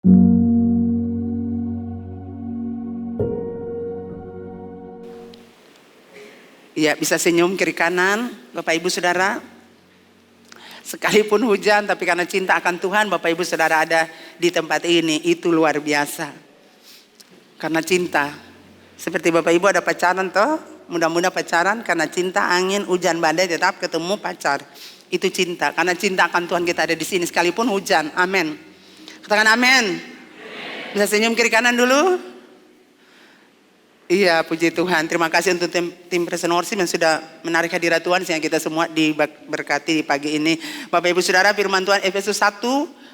Ya, bisa senyum kiri kanan, Bapak Ibu Saudara. Sekalipun hujan, tapi karena cinta akan Tuhan, Bapak Ibu Saudara ada di tempat ini, itu luar biasa. Karena cinta. Seperti Bapak Ibu ada pacaran toh, mudah-mudahan pacaran karena cinta, angin, hujan, badai tetap ketemu pacar. Itu cinta. Karena cinta akan Tuhan kita ada di sini sekalipun hujan. Amin. Katakan amin. Bisa senyum kiri kanan dulu. Iya, puji Tuhan. Terima kasih untuk tim Present Worship yang sudah menarik hadirat Tuhan sehingga kita semua diberkati di pagi ini. Bapak Ibu Saudara, firman Tuhan Efesus 1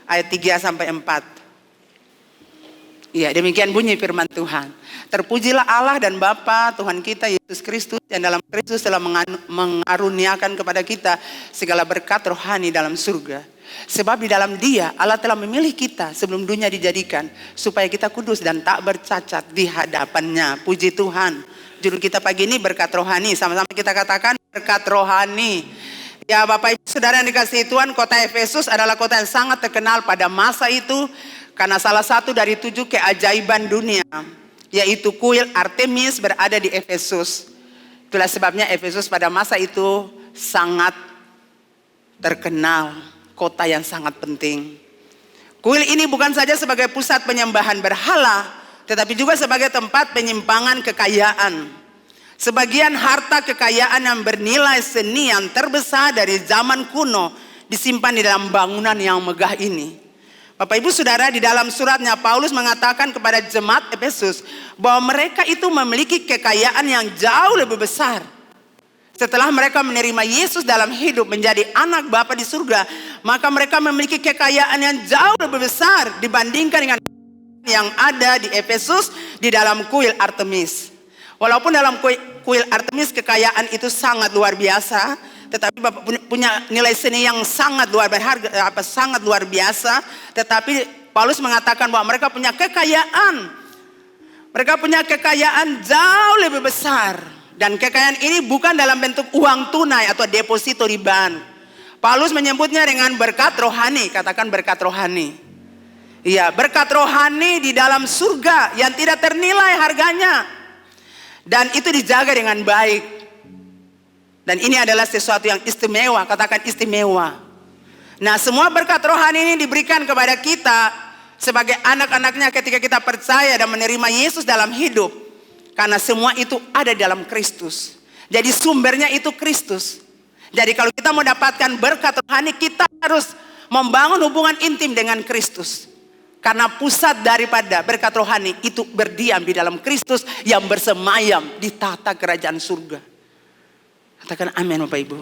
ayat 3 sampai 4. Iya, demikian bunyi firman Tuhan. Terpujilah Allah dan Bapa Tuhan kita Yesus Kristus yang dalam Kristus telah mengaruniakan kepada kita segala berkat rohani dalam surga. Sebab di dalam Dia Allah telah memilih kita sebelum dunia dijadikan supaya kita kudus dan tak bercacat di hadapannya. Puji Tuhan. Judul kita pagi ini berkat rohani. Sama-sama kita katakan berkat rohani. Ya Bapak Ibu Saudara yang dikasihi Tuhan, kota Efesus adalah kota yang sangat terkenal pada masa itu karena salah satu dari 7 keajaiban dunia, yaitu kuil Artemis berada di Efesus. Itulah sebabnya Efesus pada masa itu sangat terkenal. Kota yang sangat penting. Kuil ini bukan saja sebagai pusat penyembahan berhala, tetapi juga sebagai tempat penyimpangan kekayaan. Sebagian harta kekayaan yang bernilai seni yang terbesar dari zaman kuno disimpan di dalam bangunan yang megah ini. Bapak Ibu Saudara, di dalam suratnya Paulus mengatakan kepada jemaat Efesus bahwa mereka itu memiliki kekayaan yang jauh lebih besar. Setelah mereka menerima Yesus dalam hidup menjadi anak Bapa di surga, maka mereka memiliki kekayaan yang jauh lebih besar dibandingkan dengan yang ada di Efesus di dalam kuil Artemis. Walaupun dalam kuil Artemis kekayaan itu sangat luar biasa, tetapi Bapak punya nilai seni yang sangat luar berharga, sangat luar biasa. Tetapi Paulus mengatakan bahwa mereka punya kekayaan. Mereka punya kekayaan jauh lebih besar. Dan kekayaan ini bukan dalam bentuk uang tunai atau deposito di bank. Paulus menyebutnya dengan berkat rohani. Katakan berkat rohani. Iya, berkat rohani di dalam surga yang tidak ternilai harganya. Dan itu dijaga dengan baik. Dan ini adalah sesuatu yang istimewa. Katakan istimewa. Nah, semua berkat rohani ini diberikan kepada kita sebagai anak-anaknya ketika kita percaya dan menerima Yesus dalam hidup. Karena semua itu ada dalam Kristus. Jadi sumbernya itu Kristus. Jadi kalau kita mau dapatkan berkat rohani, kita harus membangun hubungan intim dengan Kristus. Karena pusat daripada berkat rohani itu berdiam di dalam Kristus yang bersemayam di tahta kerajaan surga. Katakan amin Bapak Ibu.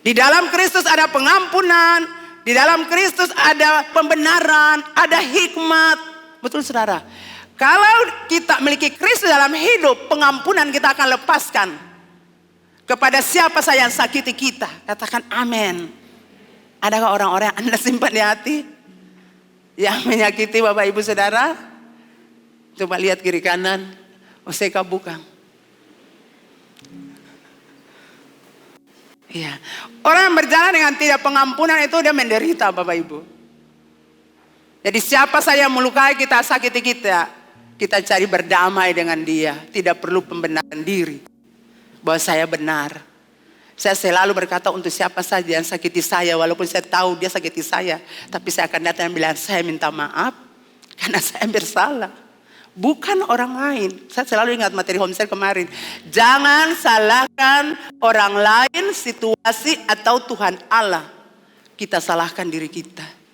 Di dalam Kristus ada pengampunan. Di dalam Kristus ada pembenaran, ada hikmat. Betul saudara? Kalau kita memiliki Kristus dalam hidup, pengampunan kita akan lepaskan kepada siapa saja yang sakiti kita. Katakan amin. Adakah orang-orang yang Anda simpan di hati yang menyakiti Bapak Ibu Saudara? Coba lihat kiri kanan. Oseka bukan. Iya. Orang yang berjalan dengan tidak pengampunan itu dia menderita Bapak Ibu. Jadi siapa saja yang melukai kita, sakiti kita cari berdamai dengan dia. Tidak perlu pembenaran diri bahwa saya benar. Saya selalu berkata untuk siapa saja yang sakiti saya, walaupun saya tahu dia sakiti saya, tapi saya akan datang dan bilang saya minta maaf karena saya bersalah, bukan orang lain. Saya selalu ingat materi homesel kemarin. Jangan salahkan orang lain, situasi atau Tuhan Allah. Kita salahkan diri kita.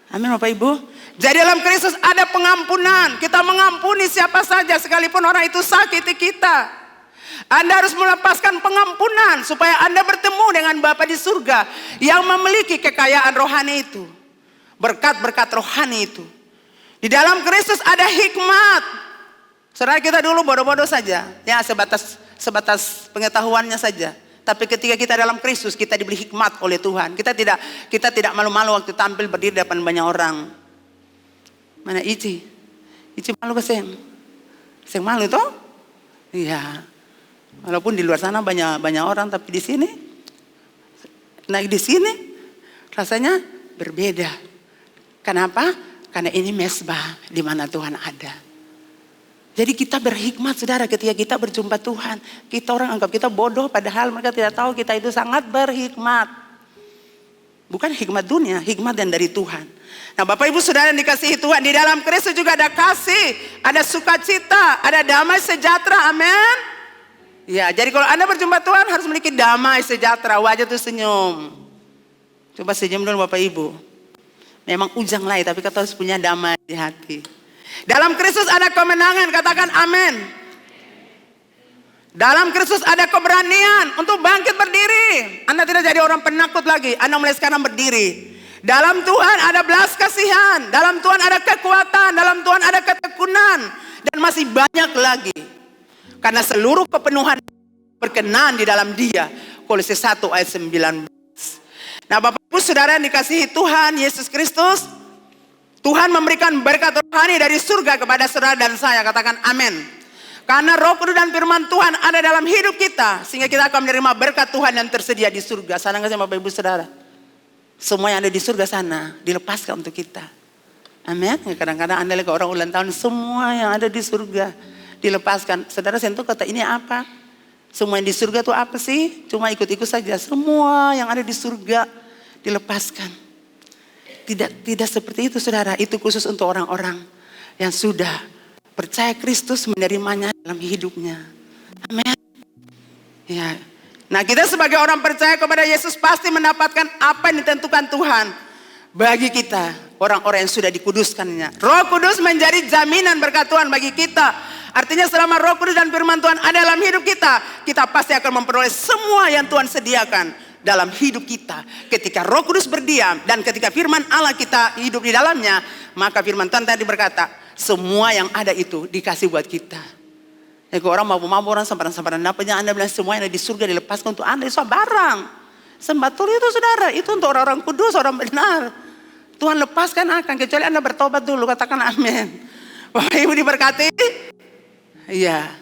Amin Bapak Ibu. Jadi dalam Kristus ada pengampunan. Kita mengampuni siapa saja sekalipun orang itu sakiti kita. Anda harus melepaskan pengampunan supaya Anda bertemu dengan Bapa di surga yang memiliki kekayaan rohani itu. Berkat-berkat rohani itu. Di dalam Kristus ada hikmat. Saudara kita dulu bodoh-bodoh saja. Ya sebatas pengetahuannya saja. Tapi ketika kita dalam Kristus, kita diberi hikmat oleh Tuhan. Kita tidak malu-malu waktu tampil berdiri depan banyak orang. Mana Ici? Ici malu ke Seng? Seng malu toh? Iya. Walaupun di luar sana banyak orang, tapi di sini, naik di sini rasanya berbeda. Kenapa? Karena ini mesbah di mana Tuhan ada. Jadi kita berhikmat saudara ketika kita berjumpa Tuhan. Kita orang anggap kita bodoh padahal mereka tidak tahu kita itu sangat berhikmat. Bukan hikmat dunia, hikmat yang dari Tuhan. Nah Bapak Ibu Saudara yang dikasihi Tuhan, di dalam Kristus juga ada kasih, ada sukacita, ada damai sejahtera, amin. Ya, jadi kalau Anda berjumpa Tuhan harus memiliki damai sejahtera, wajah itu senyum. Coba senyum dulu Bapak Ibu. Memang ujang lah tapi kita harus punya damai di hati. Dalam Kristus ada kemenangan, katakan amin. Dalam Kristus ada keberanian untuk bangkit berdiri. Anda tidak jadi orang penakut lagi, Anda mulai sekarang berdiri. Dalam Tuhan ada belas kasihan, dalam Tuhan ada kekuatan, dalam Tuhan ada ketekunan. Dan masih banyak lagi. Karena seluruh kepenuhan berkenan di dalam Dia. Kolose 1 ayat 19. Nah Bapak Ibu Saudara yang dikasihi Tuhan Yesus Kristus, Tuhan memberikan berkat rohani dari surga kepada saudara dan saya, katakan amin. Karena Roh Kudus dan firman Tuhan ada dalam hidup kita, sehingga kita akan menerima berkat Tuhan yang tersedia di surga. Sana nggak sih Bapak Ibu Saudara? Semua yang ada di surga sana dilepaskan untuk kita. Amin. Kadang-kadang Anda lihat orang ulang tahun, semua yang ada di surga dilepaskan. Saudara sentuh kata ini apa? Semua yang di surga itu apa sih? Cuma ikut-ikut saja. Semua yang ada di surga dilepaskan. Tidak seperti itu saudara. Itu khusus untuk orang-orang yang sudah percaya Kristus, menerimanya dalam hidupnya. Amin. Ya. Nah kita sebagai orang percaya kepada Yesus pasti mendapatkan apa yang ditentukan Tuhan bagi kita, orang-orang yang sudah dikuduskannya. Roh Kudus menjadi jaminan berkat Tuhan bagi kita. Artinya selama Roh Kudus dan firman Tuhan ada dalam hidup kita, kita pasti akan memperoleh semua yang Tuhan sediakan dalam hidup kita. Ketika Roh Kudus berdiam dan ketika firman Allah kita hidup di dalamnya, maka firman Tuhan tadi berkata, semua yang ada itu dikasih buat kita. Ya, kalau orang mabuk-mabuk, orang samparan-samparan dapatnya, Anda bilang semua yang ada di surga dilepaskan untuk Anda, itu barang. Sembatul itu saudara, itu untuk orang-orang kudus, orang benar. Tuhan lepaskan akan, kecuali Anda bertobat dulu, katakan amin. Bapak Ibu diberkati. Iya.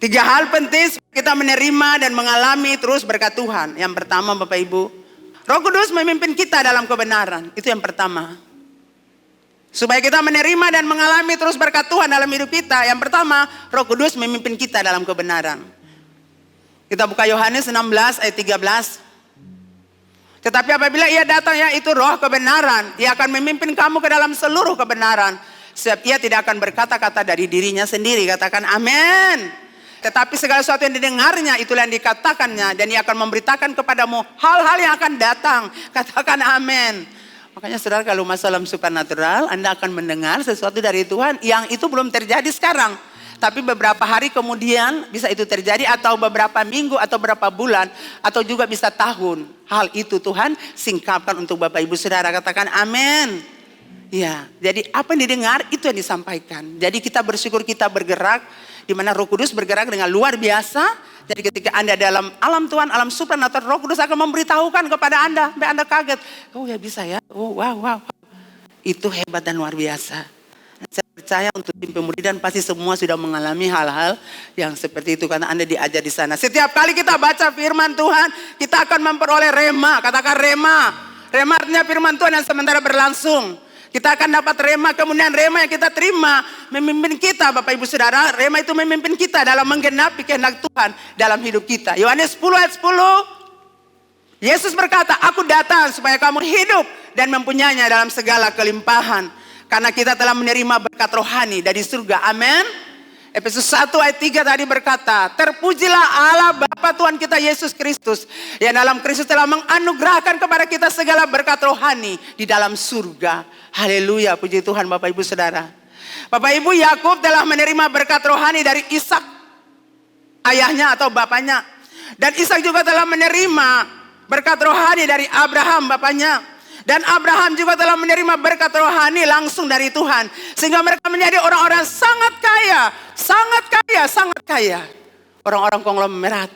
3 hal penting kita menerima dan mengalami terus berkat Tuhan. Yang pertama Bapak Ibu, Roh Kudus memimpin kita dalam kebenaran. Itu yang pertama. Supaya kita menerima dan mengalami terus berkat Tuhan dalam hidup kita. Yang pertama, Roh Kudus memimpin kita dalam kebenaran. Kita buka Yohanes 16 ayat 13. Tetapi apabila ia datang, yaitu Roh kebenaran, ia akan memimpin kamu ke dalam seluruh kebenaran. Sebab ia tidak akan berkata-kata dari dirinya sendiri. Katakan amin. Tetapi segala sesuatu yang didengarnya, itulah yang dikatakannya. Dan ia akan memberitakan kepadamu hal-hal yang akan datang. Katakan amin. Makanya saudara, kalau masalah supernatural, Anda akan mendengar sesuatu dari Tuhan yang itu belum terjadi sekarang. Tapi beberapa hari kemudian bisa itu terjadi, atau beberapa minggu, atau beberapa bulan, atau juga bisa tahun. Hal itu Tuhan singkapkan untuk Bapak Ibu Saudara, katakan amin. Ya, jadi apa yang didengar itu yang disampaikan. Jadi kita bersyukur kita bergerak, di mana Roh Kudus bergerak dengan luar biasa. Jadi ketika Anda dalam alam Tuhan, alam supernatural, Roh Kudus akan memberitahukan kepada Anda, sampai Anda kaget. Oh ya bisa ya, oh wow. Itu hebat dan luar biasa. Saya percaya untuk tim pemuridan pasti semua sudah mengalami hal-hal yang seperti itu, karena Anda diajar di sana. Setiap kali kita baca firman Tuhan, kita akan memperoleh rema. Katakan rema. Rema artinya firman Tuhan yang sementara berlangsung. Kita akan dapat rema, kemudian rema yang kita terima memimpin kita Bapak Ibu Saudara. Rema itu memimpin kita dalam menggenapi kehendak Tuhan dalam hidup kita. Yohanes 10 ayat 10. Yesus berkata, aku datang supaya kamu hidup dan mempunyainya dalam segala kelimpahan. Karena kita telah menerima berkat rohani dari surga. Amin. Efesus 1 ayat 3 tadi berkata, terpujilah Allah Bapa Tuhan kita Yesus Kristus, yang dalam Kristus telah menganugerahkan kepada kita segala berkat rohani di dalam surga. Haleluya, puji Tuhan Bapak Ibu Saudara. Bapak Ibu, Yakub telah menerima berkat rohani dari Ishak, ayahnya atau bapaknya. Dan Ishak juga telah menerima berkat rohani dari Abraham, bapaknya. Dan Abraham juga telah menerima berkat rohani langsung dari Tuhan. Sehingga mereka menjadi orang-orang sangat kaya. Sangat kaya, sangat kaya. Orang-orang konglomerat.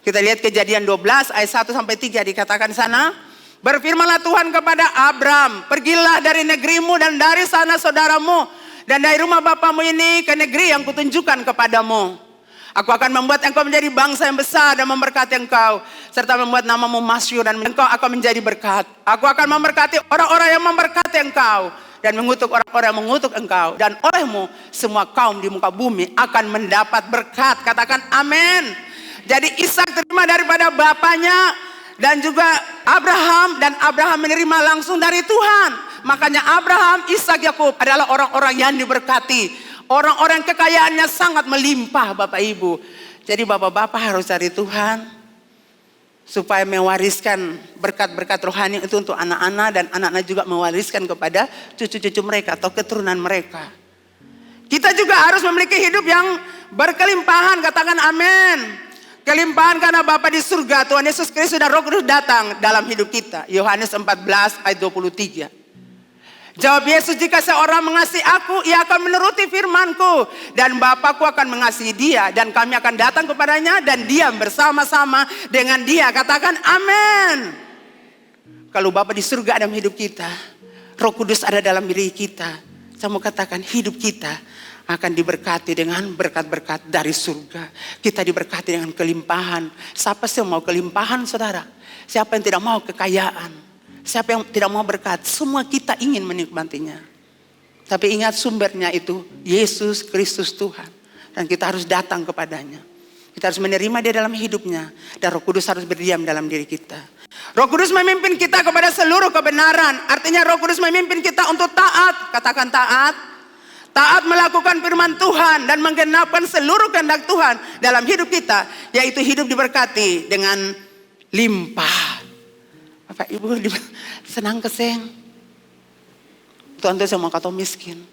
Kita lihat Kejadian 12 ayat 1 sampai 3 dikatakan sana. Berfirmanlah Tuhan kepada Abram, pergilah dari negerimu dan dari sana saudaramu. Dan dari rumah bapamu ini ke negeri yang kutunjukkan kepadamu. Aku akan membuat engkau menjadi bangsa yang besar dan memberkati engkau. Serta membuat namamu masyhur dan engkau akan menjadi berkat. Aku akan memberkati orang-orang yang memberkati engkau. Dan mengutuk orang-orang yang mengutuk engkau. Dan olehmu semua kaum di muka bumi akan mendapat berkat. Katakan amin. Jadi Ishak terima daripada bapaknya. Dan juga Abraham. Dan Abraham menerima langsung dari Tuhan. Makanya Abraham, Ishak, Yakub adalah orang-orang yang diberkati. Orang-orang kekayaannya sangat melimpah Bapak Ibu. Jadi bapak-bapak harus cari Tuhan. Supaya mewariskan berkat-berkat rohani itu untuk anak-anak. Dan anak-anak juga mewariskan kepada cucu-cucu mereka atau keturunan mereka. Kita juga harus memiliki hidup yang berkelimpahan. Katakan amin. Kelimpahan karena Bapa di surga, Tuhan Yesus Kristus dan Roh Kudus datang dalam hidup kita. Yohanes 14 ayat 23. Jawab Yesus, jika seorang mengasihi aku, ia akan menuruti firman-Ku. Dan Bapa-Ku akan mengasihi dia. Dan kami akan datang kepadanya dan diam bersama-sama dengan dia. Katakan amin. Kalau Bapa di surga dalam hidup kita, Roh Kudus ada dalam diri kita. Saya mau katakan hidup kita akan diberkati dengan berkat-berkat dari surga. Kita diberkati dengan kelimpahan. Siapa sih yang mau kelimpahan, saudara? Siapa yang tidak mau kekayaan? Siapa yang tidak mau berkat? Semua kita ingin menikmatinya. Tapi ingat sumbernya itu Yesus Kristus Tuhan. Dan kita harus datang kepadanya. Kita harus menerima dia dalam hidupnya. Dan Roh Kudus harus berdiam dalam diri kita. Roh Kudus memimpin kita kepada seluruh kebenaran. Artinya Roh Kudus memimpin kita untuk taat. Katakan taat. Taat melakukan firman Tuhan dan menggenapkan seluruh kehendak Tuhan dalam hidup kita. Yaitu hidup diberkati dengan limpah. Bapak Ibu senang keseng. Tuhan saya mau kata miskin.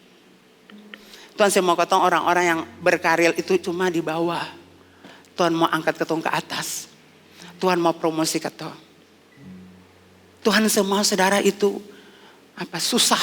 Tuhan saya mau kata orang-orang yang berkarya itu cuma di bawah. Tuhan mau angkat ketong ke atas. Tuhan mau promosi ketong. Tuhan semua saudara itu susah.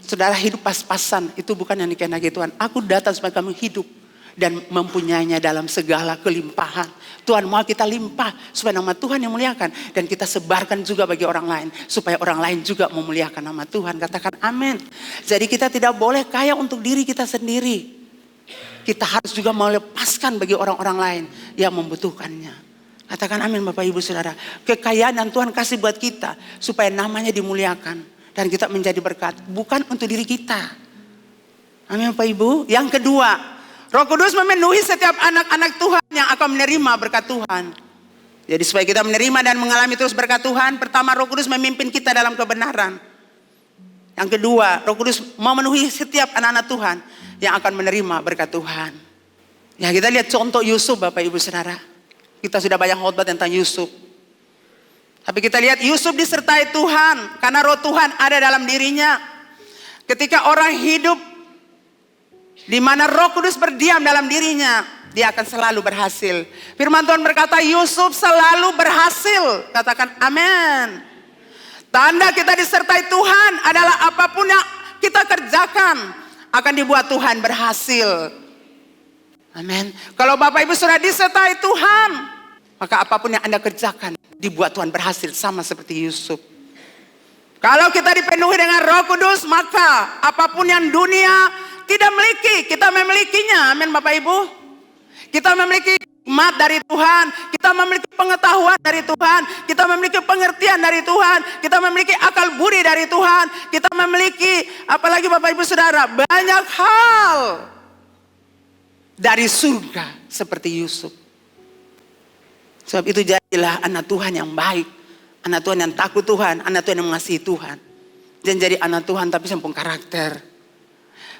Saudara hidup pas-pasan itu bukan yang dikehendaki Tuhan. Aku datang supaya kamu hidup dan mempunyainya dalam segala kelimpahan. Tuhan mau kita limpah supaya nama Tuhan yang muliakan. Dan kita sebarkan juga bagi orang lain. Supaya orang lain juga memuliakan nama Tuhan. Katakan amin. Jadi kita tidak boleh kaya untuk diri kita sendiri. Kita harus juga melepaskan bagi orang-orang lain yang membutuhkannya. Katakan amin Bapak Ibu Saudara. Kekayaan yang Tuhan kasih buat kita. Supaya namanya dimuliakan. Dan kita menjadi berkat. Bukan untuk diri kita. Amin Bapak Ibu. Yang kedua, Roh Kudus memenuhi setiap anak-anak Tuhan yang akan menerima berkat Tuhan. Jadi supaya kita menerima dan mengalami terus berkat Tuhan. Pertama, Roh Kudus memimpin kita dalam kebenaran. Yang kedua, Roh Kudus memenuhi setiap anak-anak Tuhan yang akan menerima berkat Tuhan. Ya, kita lihat contoh Yusuf Bapak Ibu Saudara. Kita sudah banyak khotbah tentang Yusuf. Tapi kita lihat Yusuf disertai Tuhan. Karena roh Tuhan ada dalam dirinya. Ketika orang hidup di mana Roh Kudus berdiam dalam dirinya, dia akan selalu berhasil. Firman Tuhan berkata Yusuf selalu berhasil. Katakan amin. Tanda kita disertai Tuhan adalah apapun yang kita kerjakan akan dibuat Tuhan berhasil. Amin. Kalau Bapak Ibu sudah disertai Tuhan, maka apapun yang Anda kerjakan dibuat Tuhan berhasil, sama seperti Yusuf. Kalau kita dipenuhi dengan Roh Kudus, maka apapun yang dunia tidak memiliki, kita memilikinya. Amin Bapak Ibu. Kita memiliki hikmat dari Tuhan. Kita memiliki pengetahuan dari Tuhan. Kita memiliki pengertian dari Tuhan. Kita memiliki akal budi dari Tuhan. Kita memiliki, apalagi Bapak Ibu Saudara, banyak hal dari surga seperti Yusuf. Sebab itu jadilah anak Tuhan yang baik. Anak Tuhan yang takut Tuhan. Anak Tuhan yang mengasihi Tuhan. Jangan jadi anak Tuhan tapi sempurna karakter.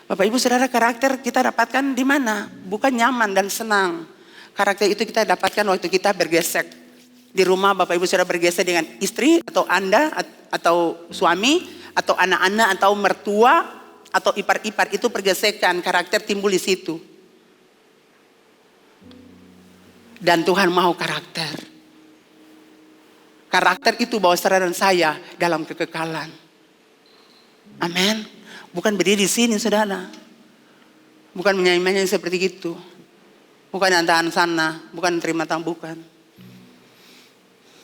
Bapak Ibu Saudara, karakter kita dapatkan di mana? Bukan nyaman dan senang. Karakter itu kita dapatkan waktu kita bergesek. Di rumah Bapak Ibu Saudara bergesek dengan istri atau Anda atau suami atau anak-anak atau mertua atau ipar-ipar, itu pergesekan, karakter timbul di situ. Dan Tuhan mau karakter. Karakter itu bawa saudara dan saya dalam kekekalan. Amin. Bukan berdiri di sini saudara. Bukan menyanyi-nyanyi seperti itu. Bukan yang tahan sana. Bukan terima tamu, bukan.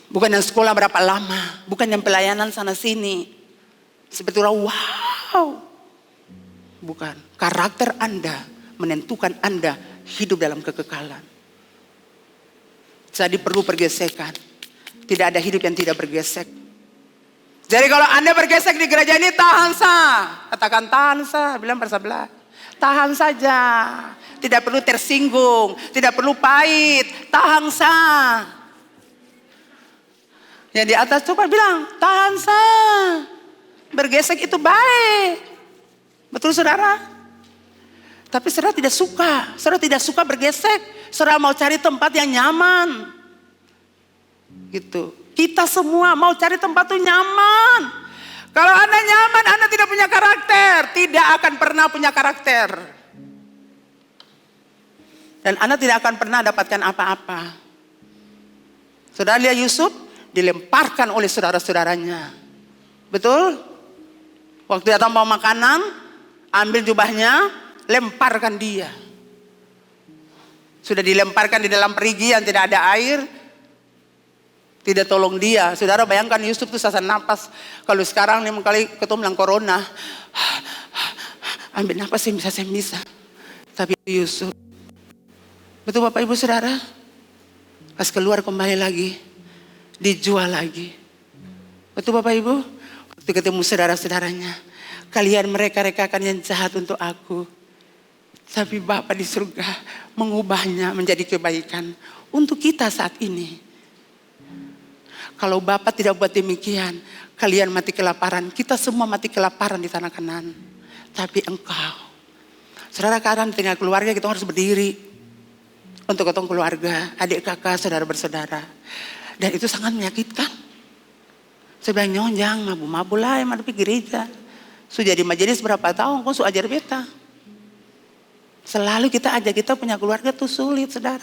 Bukan yang sekolah berapa lama. Bukan yang pelayanan sana sini. Seperti orang wow. Bukan. Karakter Anda menentukan Anda hidup dalam kekekalan. Jadi perlu pergesekan. Tidak ada hidup yang tidak bergesek. Jadi kalau Anda bergesek di gereja ini, tahan sah. Katakan tahan sah, bilang bersebelah. Tahan saja. Tidak perlu tersinggung, tidak perlu pahit, tahan sah. Yang di atas coba bilang, tahan sah. Bergesek itu baik. Betul saudara? Tapi saudara tidak suka. Saudara tidak suka bergesek. Saudara mau cari tempat yang nyaman. Gitu. Kita semua mau cari tempat yang nyaman. Kalau Anda nyaman, Anda tidak punya karakter. Tidak akan pernah punya karakter. Dan Anda tidak akan pernah dapatkan apa-apa. Saudara lihat Yusuf dilemparkan oleh saudara-saudaranya. Betul? Waktu datang bawa makanan, ambil jubahnya, lemparkan dia. Sudah dilemparkan di dalam perigi yang tidak ada air, tidak tolong dia. Saudara bayangkan Yusuf itu sesak napas. Kalau sekarang nih kali ketemu dengan corona, ambil napas yang bisa. Tapi Yusuf, betul Bapak Ibu Saudara, pas keluar kembali lagi, dijual lagi. Betul Bapak Ibu, waktu ketemu saudara-saudaranya, kalian mereka-rekakan yang jahat untuk aku, tapi Bapa di surga mengubahnya menjadi kebaikan untuk kita saat ini. Kalau Bapa tidak buat demikian, kalian mati kelaparan. Kita semua mati kelaparan di tanah Kanaan. Tapi engkau, saudara, kadang di tengah keluarga kita harus berdiri untuk ketemu keluarga, adik kakak, saudara bersaudara. Dan itu sangat menyakitkan. Saya bilang, nyonjang, mabu-mabu lah yang ada di gereja. Sudah di majelis berapa tahun, kau ajar beta. Selalu kita ajak kita punya keluarga tuh sulit, saudara.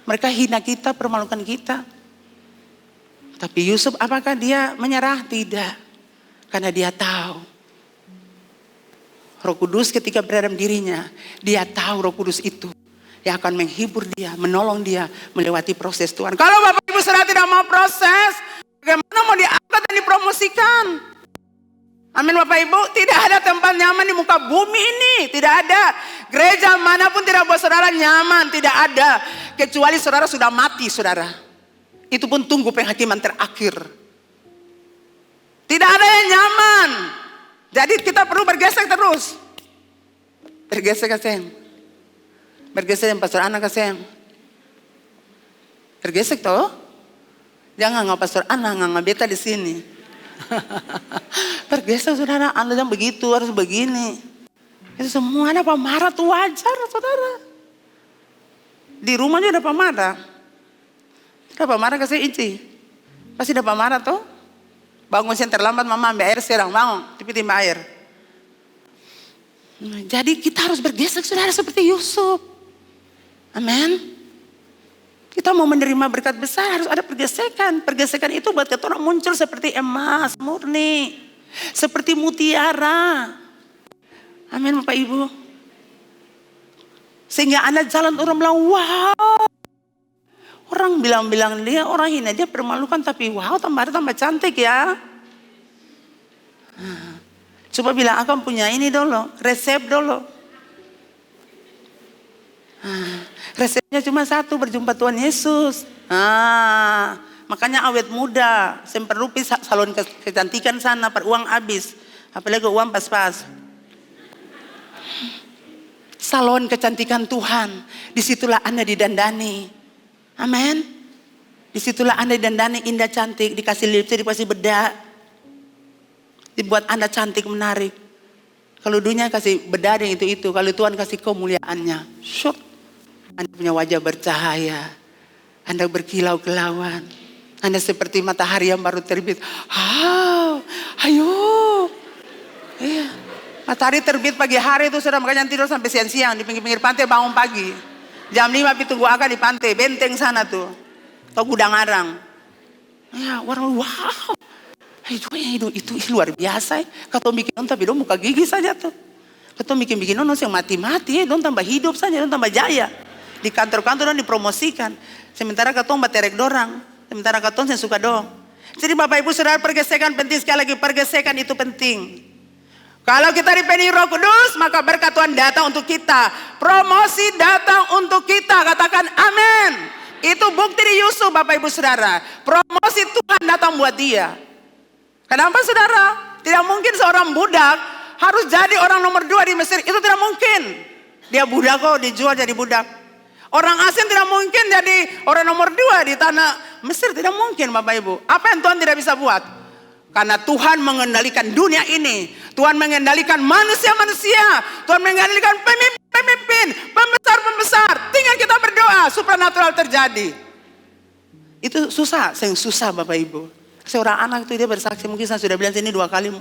Mereka hina kita, permalukan kita. Tapi Yusuf apakah dia menyerah? Tidak. Karena dia tahu Roh Kudus ketika berada dalam dirinya, dia tahu Roh Kudus itu yang akan menghibur dia, menolong dia melewati proses Tuhan. Kalau Bapak Ibu Saudara tidak mau proses, bagaimana mau diangkat dan dipromosikan? Amin Bapak Ibu, tidak ada tempat nyaman di muka bumi ini. Tidak ada. Gereja manapun tidak buat saudara nyaman. Tidak ada. Kecuali saudara sudah mati saudara. Itu pun tunggu penghakiman terakhir. Tidak ada yang nyaman. Jadi kita perlu bergesek terus. Bergesek kasih. Bergesek yang pastor anak kasih. Bergesek toh. Jangan nggak pastor anak, nggak beta di sini. Bergesek saudara, Anda yang begitu harus begini. Itu semua ada pemarah tuh wajar saudara. Di rumah juga ada pemarah. Ada pemarah kasih Ici. Pasti ada pemarah tuh. Bangun siang terlambat, mama ambil air sekarang, bangun, tapi timba air. Jadi kita harus bergesek saudara seperti Yusuf. Amin. Kita mau menerima berkat besar harus ada pergesekan. Pergesekan itu buat kita orang muncul seperti emas murni. Seperti mutiara. Amin Bapak Ibu. Sehingga Anda jalan orang bilang wow. Orang bilang-bilang dia orang hina, dia permalukan tapi wow tambah cantik ya. Coba bilang akan punya ini dulu, resep dulu. Resepnya cuma satu, berjumpa Tuhan Yesus. Makanya awet muda, semperupi salon kecantikan sana, per uang habis. Apalagi uang pas-pas. Salon kecantikan Tuhan, disitulah Anda didandani. Amin. Disitulah Anda didandani indah cantik, dikasih lipstick, dikasih bedak. Dibuat Anda cantik menarik. Kalau dunia kasih bedak yang itu, kalau Tuhan kasih kemuliaannya. Syuk. Anda punya wajah bercahaya. Anda berkilau-kilauan. Anda seperti matahari yang baru terbit. Ayo. Iya. Matahari terbit pagi hari itu sudah makanya tidur sampai siang-siang. Di pinggir-pinggir pantai bangun pagi. Jam 5 tunggu akan di pantai. Benteng sana tuh. Atau Gudang Arang. Ya orang wow. Itu luar biasa. Kata bikin tapi dong muka gigi saja tuh. Kata bikin non yang mati-mati. Dong tambah hidup saja. Dong tambah jaya. Di kantor-kantor dan dipromosikan. Sementara katong baterek dorang. Sementara katong yang suka dong. Jadi Bapak Ibu Saudara, pergesekan penting sekali lagi. Pergesekan itu penting. Kalau kita dipenuhi Roh Kudus, maka berkat Tuhan datang untuk kita. Promosi datang untuk kita. Katakan amin. Itu bukti di Yusuf, Bapak Ibu Saudara. Promosi Tuhan datang buat dia. Kenapa saudara? Tidak mungkin seorang budak harus jadi orang nomor 2 di Mesir. Itu tidak mungkin. Dia budak kok, dijual jadi budak. Orang asing tidak mungkin jadi orang nomor 2 di tanah Mesir. Tidak mungkin Bapak Ibu. Apa yang Tuhan tidak bisa buat? Karena Tuhan mengendalikan dunia ini. Tuhan mengendalikan manusia-manusia. Tuhan mengendalikan pemimpin, pembesar-pembesar. Tinggal kita berdoa, supranatural terjadi. Itu susah, susah Bapak Ibu. Seorang anak itu dia bersaksi, mungkin saya sudah bilang sini 2 kali.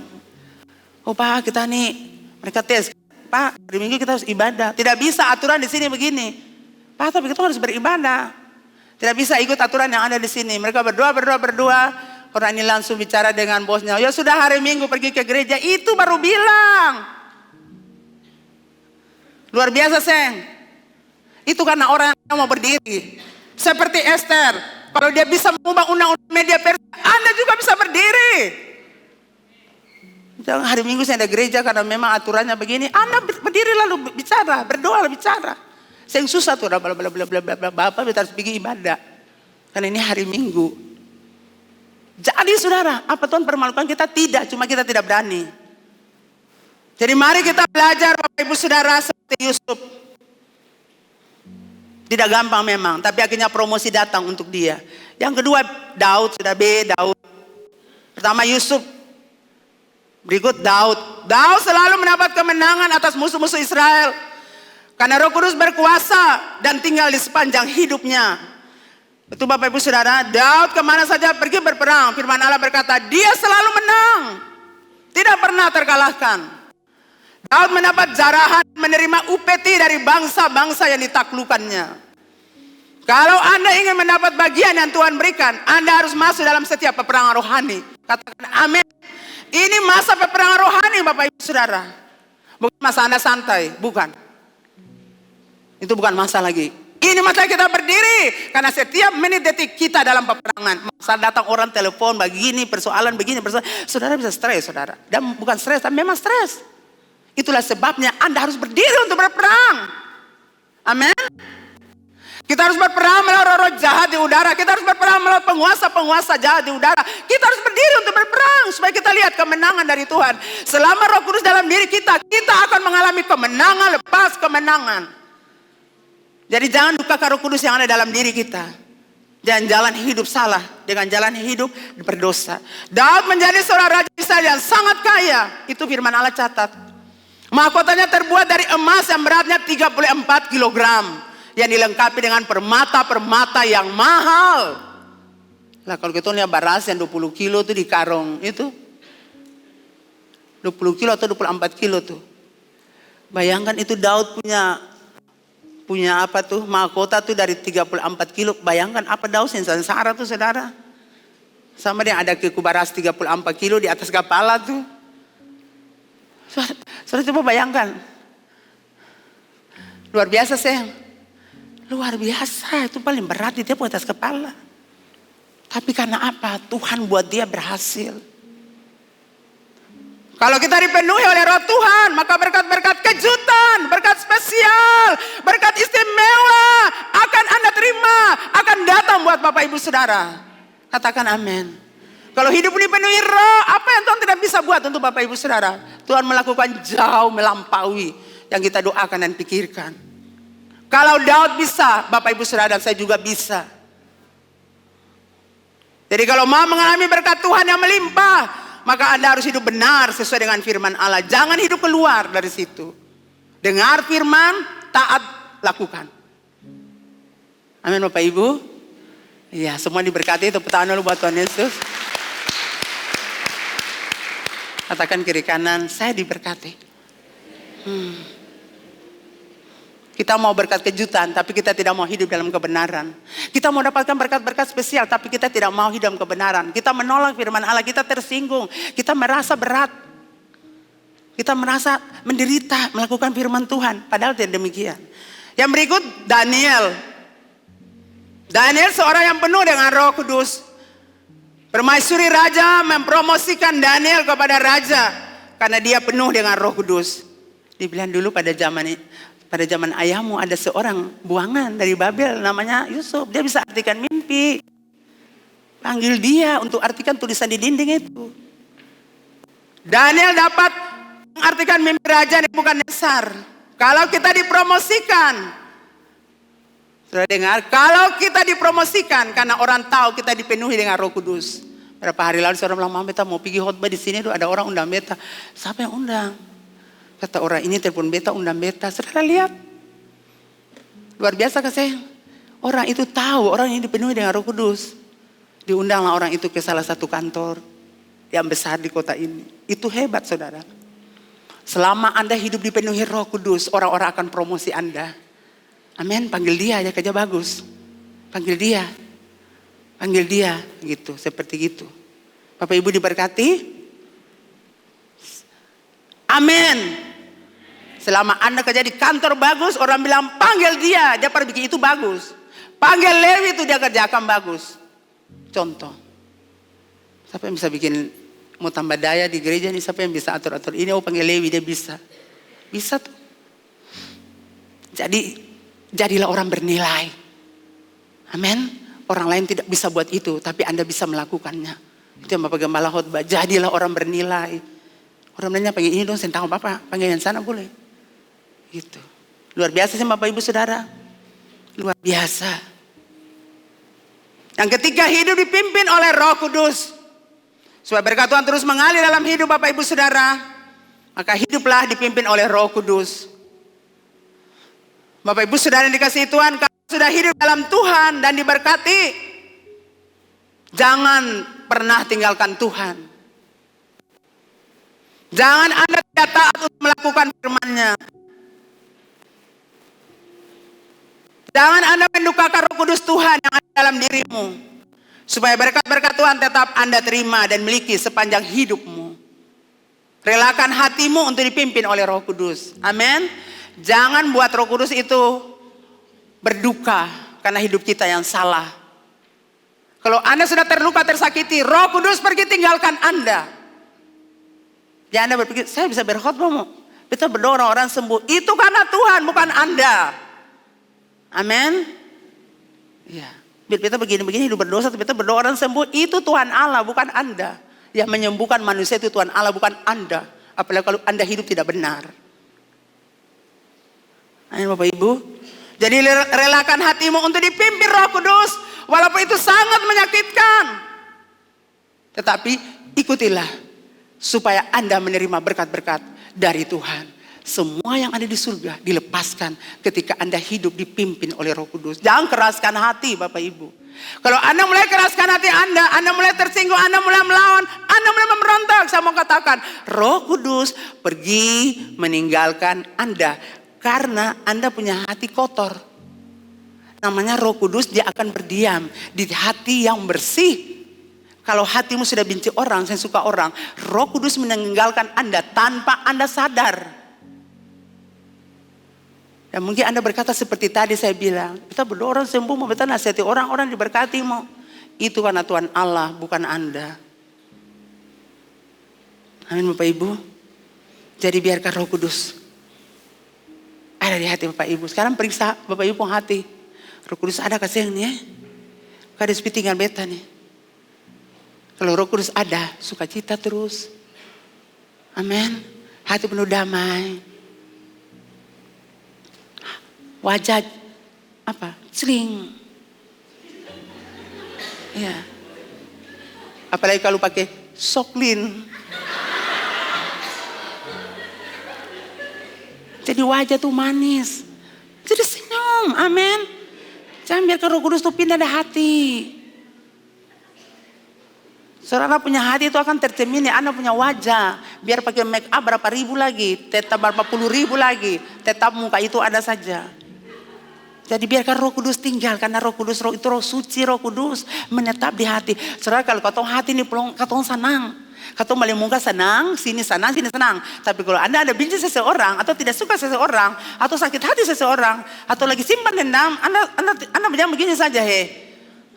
Oh Pak, kita nih, mereka tes. Pak, hari Minggu kita harus ibadah. Tidak bisa aturan di sini begini. Pak, tapi kita harus beribadah. Tidak bisa ikut aturan yang ada di sini. Mereka berdoa. Orang ini langsung bicara dengan bosnya. Ya sudah hari Minggu pergi ke gereja. Itu baru bilang. Luar biasa Seng. Itu karena orang yang mau berdiri. Seperti Esther. Kalau dia bisa mengubah undang-undang media Persia, Anda juga bisa berdiri. Jangan hari Minggu saya ada gereja karena memang aturannya begini. Anda berdiri lalu bicara. Berdoa lalu bicara. Seng susah tuh. Bapak harus pergi ibadah. Karena ini hari Minggu. Jadi saudara, apa Tuhan permalukan kita? Tidak, cuma kita tidak berani. Jadi mari kita belajar Bapak Ibu Saudara seperti Yusuf. Tidak gampang memang, tapi akhirnya promosi datang untuk dia. Yang kedua Daud, sudah Daud. Pertama Yusuf, berikut Daud. Daud selalu mendapat kemenangan atas musuh-musuh Israel. Karena Roh Kudus berkuasa dan tinggal di sepanjang hidupnya. Itu Bapak Ibu Saudara, Daud kemana saja pergi berperang. Firman Allah berkata, dia selalu menang. Tidak pernah terkalahkan. Daud mendapat jarahan menerima upeti dari bangsa-bangsa yang ditaklukkannya. Kalau Anda ingin mendapat bagian yang Tuhan berikan, Anda harus masuk dalam setiap peperangan rohani. Katakan amin. Ini masa peperangan rohani Bapak Ibu Saudara. Bukan masa Anda santai, bukan. Itu bukan masa lagi. Ini masa kita berdiri. Karena setiap menit detik kita dalam peperangan. Masa datang orang telepon begini, persoalan begini, persoalan. Saudara bisa stres saudara. Dan bukan stres, tapi memang stres. Itulah sebabnya Anda harus berdiri untuk berperang. Amin. Kita harus berperang melawan roh-roh jahat di udara. Kita harus berperang melawan penguasa-penguasa jahat di udara. Kita harus berdiri untuk berperang. Supaya kita lihat kemenangan dari Tuhan. Selama Roh Kudus dalam diri kita, kita akan mengalami kemenangan lepas kemenangan. Jadi jangan lupakan Roh Kudus yang ada dalam diri kita. Jangan jalan hidup salah. Dengan jalan hidup berdosa. Daud menjadi seorang raja Israel yang sangat kaya. Itu firman Allah catat. Mahkotanya terbuat dari emas yang beratnya 34 kilogram. Yang dilengkapi dengan permata-permata yang mahal. Lah kalau kita lihat baras yang 20 kilo itu di karung itu. 20 kilo atau 24 kilo tuh. Bayangkan itu Daud punya apa tuh, mahkota tuh dari 34 kilo. Bayangkan apa Daud sengsara tuh saudara. Sama dia ada kekubaras 34 kilo di atas kepala tuh. Saudara coba bayangkan. Luar biasa sayang. Luar biasa, itu paling berat di dia atas kepala. Tapi karena apa? Tuhan buat dia berhasil. Kalau kita dipenuhi oleh Roh Tuhan, maka berkat-berkat kejutan, berkat spesial, berkat istimewa akan Anda terima, akan datang buat Bapak Ibu Saudara. Katakan amin. Kalau hidup ini penuhi Roh, apa yang Tuhan tidak bisa buat untuk Bapak Ibu Saudara? Tuhan melakukan jauh melampaui yang kita doakan dan pikirkan. Kalau Daud bisa, Bapak Ibu Saudara dan saya juga bisa. Jadi kalau mau mengalami berkat Tuhan yang melimpah, maka Anda harus hidup benar sesuai dengan firman Allah. Jangan hidup keluar dari situ. Dengar firman, taat, lakukan. Amin Bapak Ibu. Iya, semua diberkati. Tepuk tangan dulu buat Tuhan Yesus. Katakan kiri kanan, saya diberkati. Kita mau berkat kejutan, tapi kita tidak mau hidup dalam kebenaran. Kita mau dapatkan berkat-berkat spesial, tapi kita tidak mau hidup dalam kebenaran. Kita menolak firman Allah, kita tersinggung. Kita merasa berat. Kita merasa menderita melakukan firman Tuhan. Padahal tidak demikian. Yang berikut Daniel. Daniel seorang yang penuh dengan Roh Kudus. Permaisuri raja mempromosikan Daniel kepada raja. karena dia penuh dengan Roh Kudus. Dibilang dulu pada zaman ayahmu ada seorang buangan dari Babel namanya Yusuf. Dia bisa artikan mimpi. Panggil dia untuk artikan tulisan di dinding itu. Daniel dapat mengartikan mimpi raja Nebukadnezar. Kalau kita dipromosikan, sudah dengar? Kalau kita dipromosikan karena orang tahu kita dipenuhi dengan Roh Kudus. Berapa hari lalu seorang bilang, Mama beta mau pergi khotbah di sini, ada orang undang beta. Siapa yang undang? Kata orang ini telepon beta, undang beta. Saudara lihat, luar biasa kasih. Orang itu tahu orang ini dipenuhi dengan Roh Kudus. Diundanglah orang itu ke salah satu kantor yang besar di kota ini. Itu hebat saudara. Selama Anda hidup dipenuhi Roh Kudus, orang-orang akan promosi Anda. Amin, panggil dia ya kerja bagus. Panggil dia. Panggil dia gitu, seperti gitu. Bapak Ibu diberkati. Amin. Selama Anda kerja di kantor bagus, orang bilang panggil dia pergi, itu bagus. Panggil Lewi itu dia kerjakan bagus. Contoh. Siapa yang bisa bikin mau tambah daya di gereja nih, siapa yang bisa atur-atur ini, panggil Lewi, dia bisa. Bisa tuh. Jadi jadilah orang bernilai. Amin. Orang lain tidak bisa buat itu, tapi Anda bisa melakukannya. Itu yang Bapak Gembala khotbah, jadilah orang bernilai. Orang lainnya panggil ini dong, saya tahu Bapak, panggil yang sana boleh. Gitu. Luar biasa sih Bapak Ibu Saudara. Luar biasa. Yang ketiga, hidup dipimpin oleh Roh Kudus. Supaya berkat Tuhan terus mengalir dalam hidup Bapak Ibu Saudara, maka hiduplah dipimpin oleh Roh Kudus. Bapak Ibu Saudara yang dikasihi Tuhan, kalau sudah hidup dalam Tuhan dan diberkati, jangan pernah tinggalkan Tuhan. Jangan Anda tidak taat untuk melakukan firman-Nya. Jangan Anda mendukakan Roh Kudus Tuhan yang ada dalam dirimu. Supaya berkat-berkat Tuhan tetap Anda terima dan miliki sepanjang hidupmu. Relakan hatimu untuk dipimpin oleh Roh Kudus. Amin. Jangan buat Roh Kudus itu berduka karena hidup kita yang salah. Kalau Anda sudah terluka, tersakiti, Roh Kudus pergi tinggalkan Anda. Jangan Anda berpikir, saya bisa berkhotbah mau. Kita berdoa orang sembuh. Itu karena Tuhan, bukan Anda. Amin. Ya. Biar kita begini-begini hidup berdosa, tapi kita berdoa orang sembuh. Itu Tuhan Allah, bukan Anda. Yang menyembuhkan manusia itu Tuhan Allah, bukan Anda. Apalagi kalau Anda hidup tidak benar. Amin Bapak Ibu. Jadi relakan hatimu untuk dipimpin Roh Kudus. Walaupun itu sangat menyakitkan. Tetapi ikutilah. Supaya Anda menerima berkat-berkat dari Tuhan. Semua yang ada di surga dilepaskan ketika Anda hidup dipimpin oleh Roh Kudus. Jangan keraskan hati Bapak Ibu. Kalau Anda mulai keraskan hati Anda mulai tersinggung, Anda mulai melawan, Anda mulai memberontak. Saya mau katakan, Roh Kudus pergi meninggalkan Anda. Karena Anda punya hati kotor. Namanya Roh Kudus, dia akan berdiam di hati yang bersih. Kalau hatimu sudah benci orang, saya suka orang, Roh Kudus meninggalkan Anda tanpa Anda sadar. Dan mungkin Anda berkata seperti tadi saya bilang, kita berdoa orang sembuh, mau kita nasihati orang diberkati mau. Itu karena Tuhan Allah, bukan Anda. Amin Bapak Ibu. Jadi biarkan Roh Kudus ada di hati Bapak Ibu. Sekarang periksa Bapak Ibu hati. Roh Kudus ada kasih nih ya. Kada seperti tinggal beta nih. Kalau Roh Kudus ada, sukacita terus. Amin. Hati penuh damai. Wajah apa? Sering. Ya. Apalagi kalau pakai soklin. Jadi wajah tuh manis. Jadi senyum. Amin. Jangan biarkan Roh Kudus tuh pindah di hati. Saudara punya hati itu akan tercermin ya. Anda punya wajah. Biar pakai make up berapa ribu lagi. Tetap berapa puluh ribu lagi. Tetap muka itu ada saja. Jadi biarkan Roh Kudus tinggal. Karena Roh Kudus itu Roh suci, Roh Kudus menetap di hati. Saudara kalau katong hati ini katong senang. Katong balik muka senang, sini senang, sini senang. Tapi kalau Anda ada benci seseorang atau tidak suka seseorang atau sakit hati seseorang atau lagi simpan dendam, Anda jangan begini saja he.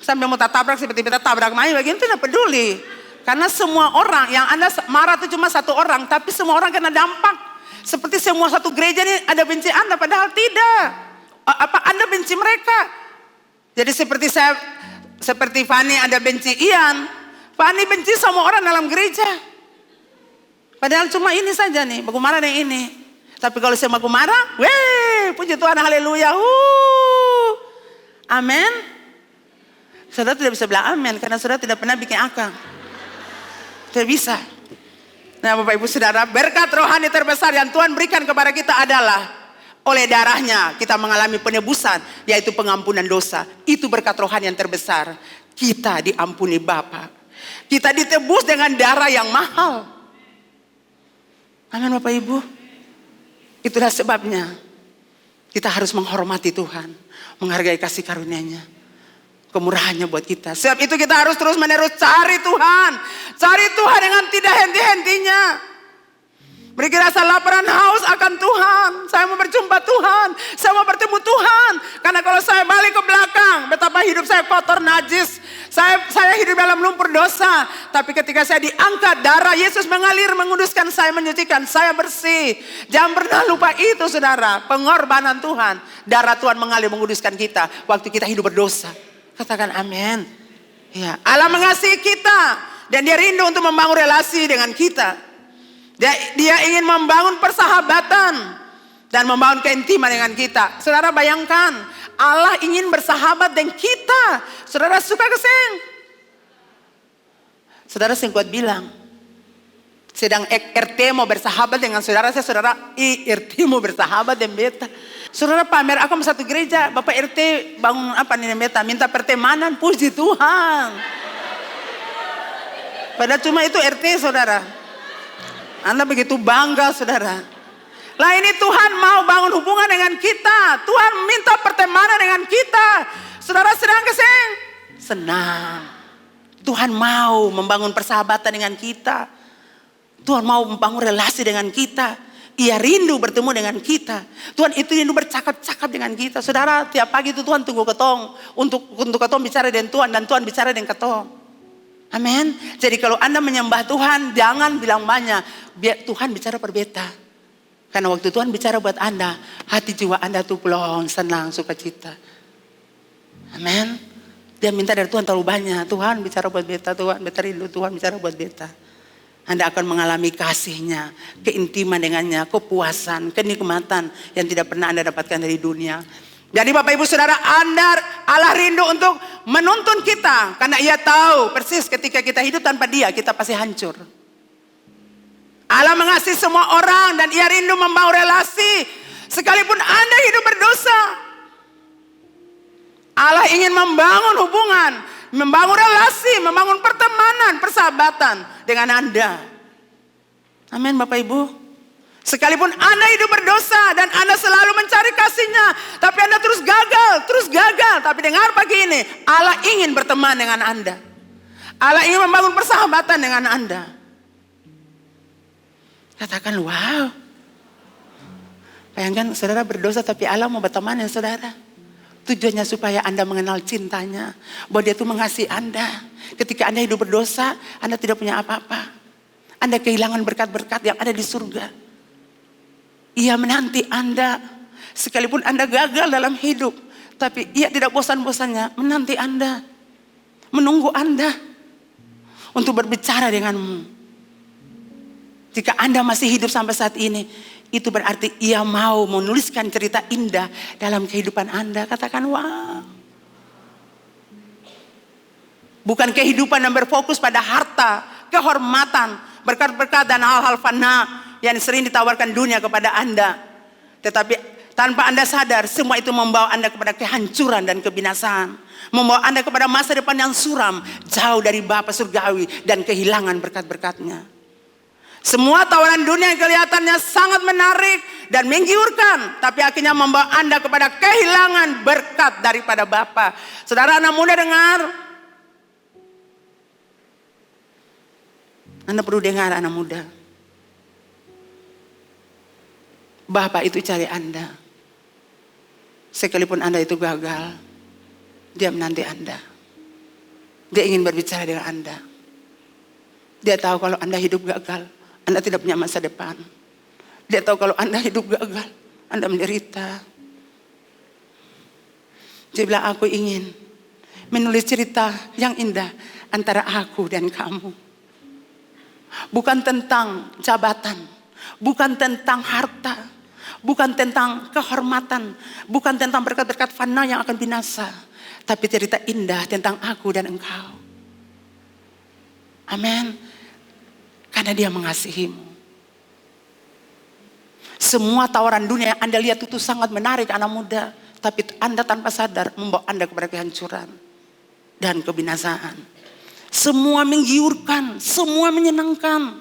Sambil mau tabrak seperti kita tabrak main begini tidak peduli. Karena semua orang, yang Anda marah itu cuma satu orang, tapi semua orang kena dampak. Seperti semua satu gereja ini ada benci Anda, padahal tidak. Apa Anda benci mereka? Jadi seperti Fani ada benci Ian. Fani benci sama orang dalam gereja. Padahal cuma ini saja nih, baku marah yang ini. Tapi kalau saya baku marah, weh, puji Tuhan, haleluya. Amin. Saudara tidak bisa bilang amin karena saudara tidak pernah bikin akang. Tidak bisa. Nah, Bapak Ibu Saudara, berkat rohani terbesar yang Tuhan berikan kepada kita adalah oleh darahnya kita mengalami penebusan, yaitu pengampunan dosa. Itu berkat rohani yang terbesar. Kita diampuni Bapa. Kita ditebus dengan darah yang mahal. Amin Bapak Ibu. Itulah sebabnya kita harus menghormati Tuhan, menghargai kasih karunia-Nya, kemurahannya buat kita. Sebab itu kita harus terus menerus cari Tuhan. Cari Tuhan dengan tidak henti-hentinya. Beri rasa lapar dan haus akan Tuhan. Saya mau berjumpa Tuhan. Saya mau bertemu Tuhan. Karena kalau saya balik ke belakang, betapa hidup saya kotor, najis. Saya hidup dalam lumpur dosa. Tapi ketika saya diangkat, darah Yesus mengalir, menguduskan saya, menyucikan saya bersih. Jangan pernah lupa itu saudara. Pengorbanan Tuhan. Darah Tuhan mengalir, menguduskan kita. Waktu kita hidup berdosa. Katakan amin. Ya, Allah mengasihi kita. Dan dia rindu untuk membangun relasi dengan kita. Dia ingin membangun persahabatan dan membangun keintiman dengan kita. Saudara bayangkan, Allah ingin bersahabat dengan kita. Saudara suka keseng? Saudara sing kuat bilang, sedang RT mau bersahabat dengan saudara, saudara RT mau bersahabat dengan beta. Saudara pamer aku satu gereja, Bapak RT bangun apa nih beta, minta pertemanan, puji Tuhan. Padahal cuma itu RT saudara. Anda begitu bangga saudara. Lah ini Tuhan mau bangun hubungan dengan kita. Tuhan minta pertemanan dengan kita. Saudara sedang keseng? Senang. Tuhan mau membangun persahabatan dengan kita. Tuhan mau membangun relasi dengan kita. Ia rindu bertemu dengan kita. Tuhan itu rindu bercakap-cakap dengan kita. Saudara tiap pagi itu Tuhan tunggu ketong. Untuk ketong bicara dengan Tuhan dan Tuhan bicara dengan ketong. Amin. Jadi kalau Anda menyembah Tuhan, jangan bilang banyak. Biar Tuhan bicara per beta. Karena waktu Tuhan bicara buat Anda, hati jiwa Anda tuh plong, senang, sukacita. Amin. Dia minta dari Tuhan terlalu banyak. Tuhan bicara buat beta, Tuhan beta rindu, Tuhan bicara buat beta. Anda akan mengalami kasihnya, keintiman dengannya, kepuasan, kenikmatan yang tidak pernah Anda dapatkan dari dunia. Jadi Bapak Ibu Saudara, Allah rindu untuk menuntun kita. Karena ia tahu persis ketika kita hidup tanpa dia, kita pasti hancur. Allah mengasihi semua orang dan ia rindu membangun relasi. Sekalipun Anda hidup berdosa, Allah ingin membangun hubungan, membangun relasi, membangun pertemanan, persahabatan dengan Anda. Amin Bapak Ibu. Sekalipun Anda hidup berdosa dan Anda selalu mencari kasih-Nya, tapi Anda terus gagal. Tapi dengar pagi ini, Allah ingin berteman dengan Anda. Allah ingin membangun persahabatan dengan Anda. Katakan, wow. Bayangkan saudara berdosa tapi Allah mau berteman dengan saudara. Tujuannya supaya Anda mengenal cintanya. Bahwa dia itu mengasihi Anda. Ketika Anda hidup berdosa, Anda tidak punya apa-apa. Anda kehilangan berkat-berkat yang ada di surga. Ia menanti Anda. Sekalipun Anda gagal dalam hidup, tapi ia tidak bosan-bosannya menanti Anda. Menunggu Anda untuk berbicara denganmu. Jika Anda masih hidup sampai saat ini, itu berarti ia mau menuliskan cerita indah dalam kehidupan Anda. Katakan wow. Bukan kehidupan yang berfokus pada harta, kehormatan, berkat-berkat dan hal-hal fana yang sering ditawarkan dunia kepada Anda. Tetapi tanpa Anda sadar, semua itu membawa Anda kepada kehancuran dan kebinasaan. Membawa Anda kepada masa depan yang suram, jauh dari Bapa surgawi dan kehilangan berkat-berkatnya. Semua tawaran dunia yang kelihatannya sangat menarik dan menggiurkan, tapi akhirnya membawa Anda kepada kehilangan berkat daripada Bapa. Saudara anak muda dengar. Anda perlu dengar anak muda. Bapa itu cari Anda. Sekalipun Anda itu gagal, dia menanti Anda. Dia ingin berbicara dengan Anda. Dia tahu kalau Anda hidup gagal, Anda tidak punya masa depan. Dia tahu kalau Anda hidup gagal, Anda menderita. Dia bilang, aku ingin menulis cerita yang indah antara aku dan kamu. Bukan tentang jabatan, bukan tentang harta, bukan tentang kehormatan, bukan tentang berkat-berkat fana yang akan binasa, tapi cerita indah tentang aku dan engkau. Amin. Karena dia mengasihimu. Semua tawaran dunia yang Anda lihat itu sangat menarik anak muda, tapi Anda tanpa sadar membawa Anda kepada kehancuran dan kebinasaan. Semua menggiurkan, semua menyenangkan,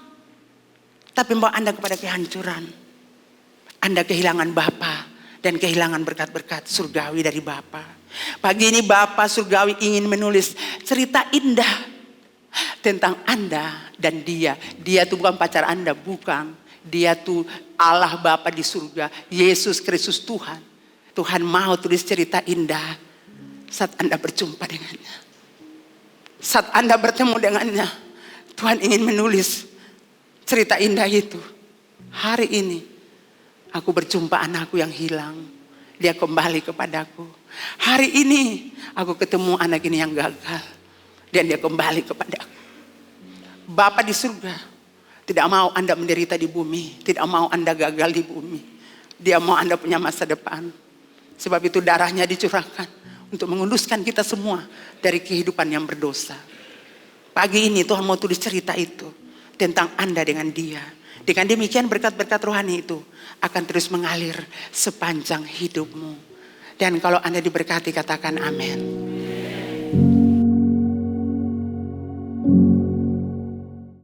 tapi membawa Anda kepada kehancuran. Anda kehilangan Bapa dan kehilangan berkat-berkat surgawi dari Bapa. Pagi ini Bapa surgawi ingin menulis cerita indah tentang Anda dan dia. Dia itu bukan pacar Anda, bukan. Dia tuh Allah Bapa di surga, Yesus Kristus Tuhan. Tuhan mau tulis cerita indah saat Anda berjumpa dengannya. Saat Anda bertemu dengannya, Tuhan ingin menulis cerita indah itu. Hari ini aku berjumpa anakku yang hilang, dia kembali kepadaku. Hari ini aku ketemu anak ini yang gagal, dan dia kembali kepadaku. Bapa di surga tidak mau Anda menderita di bumi, tidak mau Anda gagal di bumi. Dia mau Anda punya masa depan. Sebab itu darahnya dicurahkan untuk menguduskan kita semua dari kehidupan yang berdosa. Pagi ini Tuhan mau tulis cerita itu tentang Anda dengan dia. Dengan demikian berkat-berkat rohani itu akan terus mengalir sepanjang hidupmu. Dan kalau Anda diberkati, katakan amin.